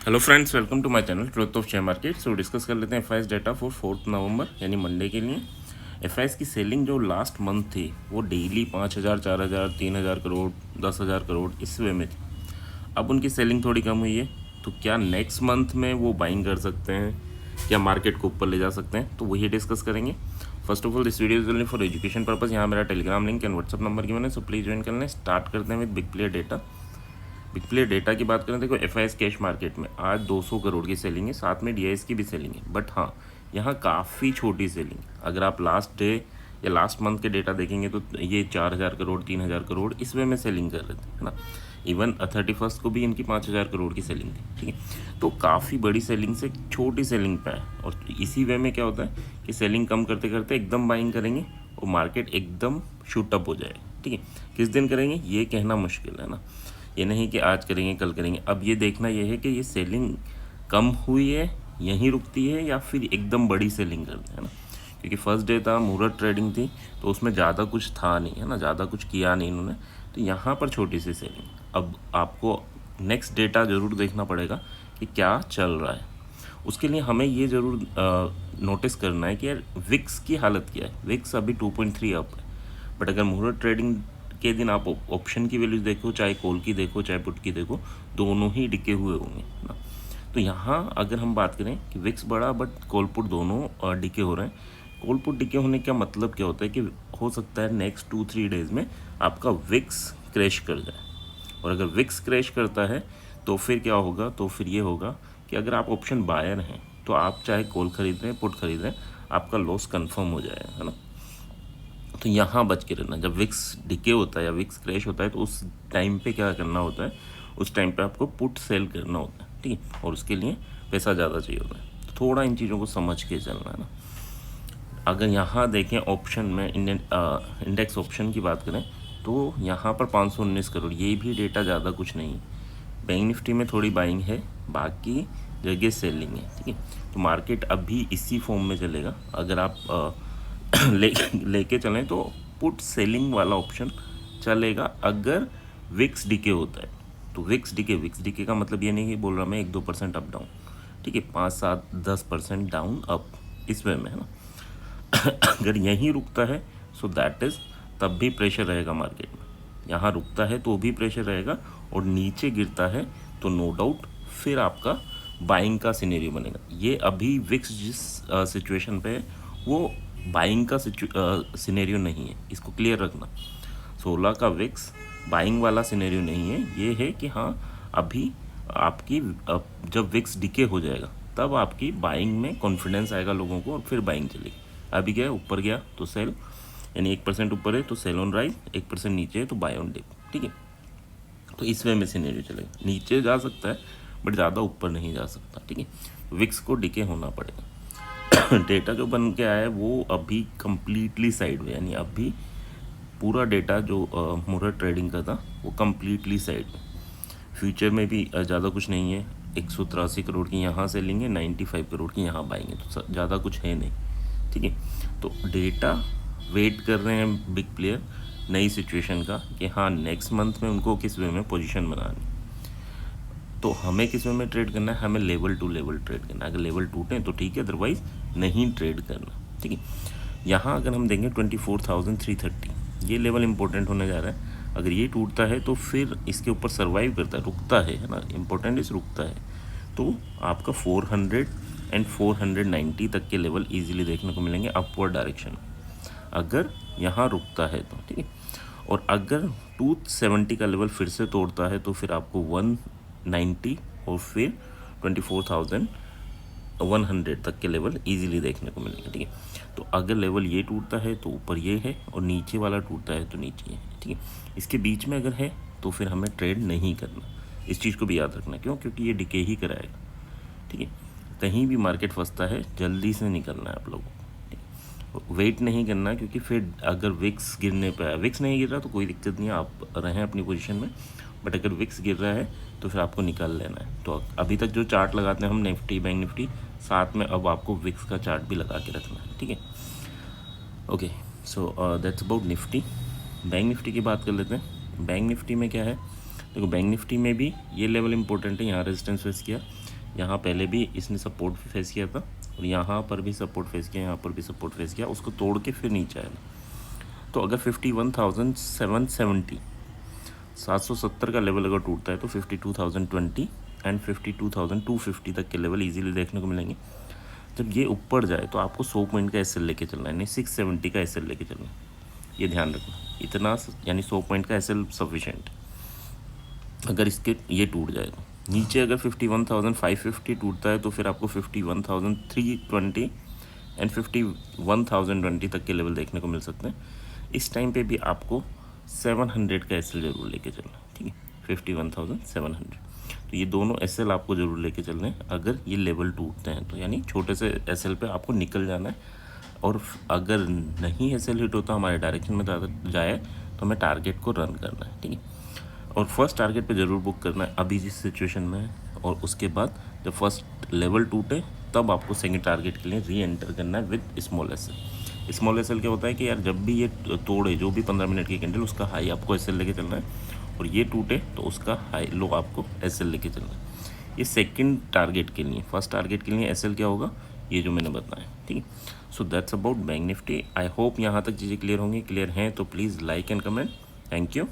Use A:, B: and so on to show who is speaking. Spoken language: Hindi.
A: Hello friends, welcome to my channel truth of share market. So discuss कर लेते हैं एफआईएस डाटा फॉर 4 नवंबर यानी मंडे के लिए। एफआईएस की सेलिंग जो लास्ट मंथ थी वो डेली 5,000, 4,000, 3,000 करोड़, 10,000 करोड़ इस वे में थी। अब उनकी सेलिंग थोड़ी कम हुई है, तो क्या नेक्स्ट मंथ में वो बाइंग कर सकते हैं, क्या मार्केट को ऊपर ले जा सकते हैं, तो वही डिस्कस करेंगे। First of all this video is only for education purpose. यहाँ मेरा Telegram link and WhatsApp number given है, सो प्लीज़ ज्वाइन कर लें। स्टार्ट करते हैं with big player data. Big player data की बात करें, देखो एफआईएस कैश मार्केट में आज 200 करोड़ की सेलिंग है, साथ में डीआईएस की भी सेलिंग है। बट हाँ, यहाँ काफ़ी छोटी सेलिंग। अगर आप लास्ट डे या लास्ट मंथ के डेटा देखेंगे तो ये 4,000 करोड़, 3,000 करोड़ इस वे में सेलिंग कर रहे थे, है ना। इवन 31 को भी इनकी 5,000 करोड़ की सेलिंग थी, ठीक है। तो काफ़ी बड़ी सेलिंग से छोटी सेलिंग पे है, और इसी वे में क्या होता है कि सेलिंग कम करते करते एकदम बाइंग करेंगे और मार्केट एकदम शूटअप हो जाएगा, ठीक है। किस दिन करेंगे ये कहना मुश्किल है ना। ये नहीं कि आज करेंगे कल करेंगे। अब ये देखना ये है कि ये सेलिंग कम हुई है, यहीं रुकती है, या फिर एकदम बड़ी सेलिंग करते हैं ना। क्योंकि फर्स्ट डे था, मुहूर्त ट्रेडिंग थी, तो उसमें ज़्यादा कुछ था नहीं, है ना, ज़्यादा कुछ किया नहीं इन्होंने। तो यहाँ पर छोटी सी सेलिंग। अब आपको नेक्स्ट डेटा ज़रूर देखना पड़ेगा कि क्या चल रहा है। उसके लिए हमें ये ज़रूर नोटिस करना है कि यार विक्स की हालत क्या है। विक्स अभी 2.3 अप है, बट अगर मुहूर्त ट्रेडिंग के दिन आप ऑप्शन की वैल्यूज देखो, चाहे कॉल की देखो चाहे पुट की देखो, दोनों ही डिके हुए होंगे ना। तो यहाँ अगर हम बात करें कि विक्स बढ़ा बट कॉल पुट दोनों डिके हो रहे हैं। कॉल पुट डिके होने का मतलब क्या होता है कि हो सकता है नेक्स्ट 2-3 डेज में आपका विक्स क्रैश कर जाए। और अगर विक्स क्रैश करता है तो फिर क्या होगा, तो फिर ये होगा कि अगर आप ऑप्शन बायर हैं तो आप चाहे कॉल खरीद रहे हैं पुट खरीद रहे हैं, आपका लॉस कंफर्म हो जाएगा, है ना। तो यहाँ बच के रहना। जब विक्स डिके होता है या विक्स क्रैश होता है तो उस टाइम पे क्या करना होता है, उस टाइम पे आपको पुट सेल करना होता है, ठीक है। और उसके लिए पैसा ज़्यादा चाहिए होता है, तो थोड़ा इन चीज़ों को समझ के चलना है ना। अगर यहाँ देखें ऑप्शन में, इंडियन इंडेक्स ऑप्शन की बात करें तो यहाँ पर 519 करोड़, ये भी डेटा ज़्यादा कुछ नहीं है। बैंक निफ्टी में थोड़ी बाइंग है, बाकी जगह सेलिंग है, ठीक है। तो मार्केट अभी इसी फॉर्म में चलेगा। अगर आप लेके चलें तो पुट सेलिंग वाला ऑप्शन चलेगा अगर विक्स डिके होता है। तो विक्स डिके का मतलब ये नहीं कि बोल रहा मैं 1-2% अप डाउन, ठीक है, 5-7-10% डाउन अप, इस वे में, है ना। अगर यहीं रुकता है सो दैट इज़, तब भी प्रेशर रहेगा मार्केट में। यहाँ रुकता है तो भी प्रेशर रहेगा, और नीचे गिरता है तो नो डाउट फिर आपका बाइंग का सिनेरियो बनेगा। ये अभी विक्स जिस सिचुएशन पे है वो बाइंग का सिनेरियो नहीं है, इसको क्लियर रखना। 16 का विक्स बाइंग वाला सिनेरियो नहीं है, ये है कि हाँ अभी आपकी जब विक्स डिके हो जाएगा तब आपकी बाइंग में कॉन्फिडेंस आएगा लोगों को, और फिर बाइंग चलेगी। अभी क्या है, ऊपर गया तो सेल, यानी 1% ऊपर है तो सेल ऑन राइज, 1% नीचे है तो बाय ऑन डिप, ठीक है। तो इस वे में सिनेरियो चलेगा। नीचे जा सकता है बट ज़्यादा ऊपर नहीं जा सकता, ठीक है। विक्स को डिके होना पड़ेगा। डेटा जो बन के आया है वो अभी कम्प्लीटली साइड में, यानी अभी पूरा डेटा जो मुहूर्त ट्रेडिंग का था वो कम्प्लीटली साइड में। फ्यूचर में भी ज़्यादा कुछ नहीं है। 183 करोड़ की यहाँ से लेंगे, 95 करोड़ की यहाँ पाएंगे, तो ज़्यादा कुछ है नहीं, ठीक है। तो डेटा वेट कर रहे हैं बिग प्लेयर नई सिचुएशन का कि हाँ नेक्स्ट मंथ में उनको किस वे में पोजीशन बनानी। तो हमें किस में ट्रेड करना है, हमें लेवल टू लेवल ट्रेड करना है। अगर लेवल टूटे तो ठीक है, अदरवाइज नहीं ट्रेड करना, ठीक है। यहाँ अगर हम देंगे 24,330, ये लेवल इंपॉर्टेंट होने जा रहा है। अगर ये टूटता है तो फिर इसके ऊपर सर्वाइव करता है, रुकता है ना, इंपॉर्टेंट इस रुकता है, तो आपका 400 एंड 490 तक के लेवल इजीली देखने को मिलेंगे अपवर्ड डायरेक्शन, अगर यहाँ रुकता है तो, ठीक है। और अगर 270 का लेवल फिर से तोड़ता है तो फिर आपको 190 और फिर 24,100 तक के लेवल इजीली देखने को मिलेंगे, ठीक है। तो अगर लेवल ये टूटता है तो ऊपर ये है, और नीचे वाला टूटता है तो नीचे ये है, ठीक है। इसके बीच में अगर है तो फिर हमें ट्रेड नहीं करना, इस चीज़ को भी याद रखना। क्यों? क्योंकि ये डिके ही कराएगा, ठीक है। कहीं भी मार्केट फंसता है जल्दी से निकलना है आप लोगों को, वेट नहीं करना। क्योंकि फिर अगर विक्स गिरने पर है, विक्स नहीं गिर रहा तो कोई दिक्कत नहीं है, आप रहें अपनी पोजीशन में। बट अगर विक्स गिर रहा है तो फिर आपको निकाल लेना है। तो अभी तक जो चार्ट लगाते हैं हम निफ्टी बैंक निफ्टी, साथ में अब आपको विक्स का चार्ट भी लगा के रखना है, ठीक है। Okay, so that's about Nifty. Bank Nifty की बात कर लेते हैं। बैंक निफ्टी में क्या है, देखो बैंक निफ्टी में भी ये लेवल इंपॉर्टेंट है, यहाँ रेजिस्टेंस फेस किया, यहाँ पहले भी इसने सपोर्ट फेस किया था और यहाँ पर भी सपोर्ट फेस किया, यहाँ पर भी सपोर्ट फेस किया, उसको तोड़ के फिर नीचे आया। तो अगर 51,770 770 का लेवल अगर टूटता है तो 52,020 एंड 52,250 तक के लेवल इजीली देखने को मिलेंगे। जब ये ऊपर जाए तो आपको 100 पॉइंट का एसएल लेके चलना है, नहीं 670 का एसएल लेके चलना है, ये ध्यान रखना। इतना यानी 100 पॉइंट का एसएल सफिशेंट। अगर इसके ये टूट जाए तो नीचे अगर 51,550 टूटता है तो फिर आपको 51,320 एंड 51,020 तक के लेवल देखने को मिल सकते हैं। इस टाइम पे भी आपको 700 का एसएल जरूर लेके चलना है, ठीक है, 51,700। तो ये दोनों एसएल आपको ज़रूर लेके चलने हैं अगर ये लेवल टूटते हैं तो, यानी छोटे से एसएल पे आपको निकल जाना है। और अगर नहीं एसएल हिट होता हमारे डायरेक्शन में जाए तो हमें टारगेट को रन करना है, ठीक है। और फर्स्ट टारगेट पे ज़रूर बुक करना है अभी जिस सिचुएशन में है, और उसके बाद जब फर्स्ट लेवल टूटे तब आपको सेकंड टारगेट के लिए री एंटर करना है with small SL. Small SL क्या होता है कि यार जब भी ये तोड़े जो भी 15 मिनट की कैंडल, उसका हाई आपको एसएल लेके चलना है, और ये टूटे तो उसका हाई लो आपको एसएल लेके चलना है। ये सेकंड टारगेट के लिए। फर्स्ट टारगेट के लिए एसएल क्या होगा ये जो मैंने बताया, ठीक है। So that's about bank Nifty. I hope यहाँ तक चीज़ें क्लियर होंगी। क्लियर हैं तो please like and comment. Thank you.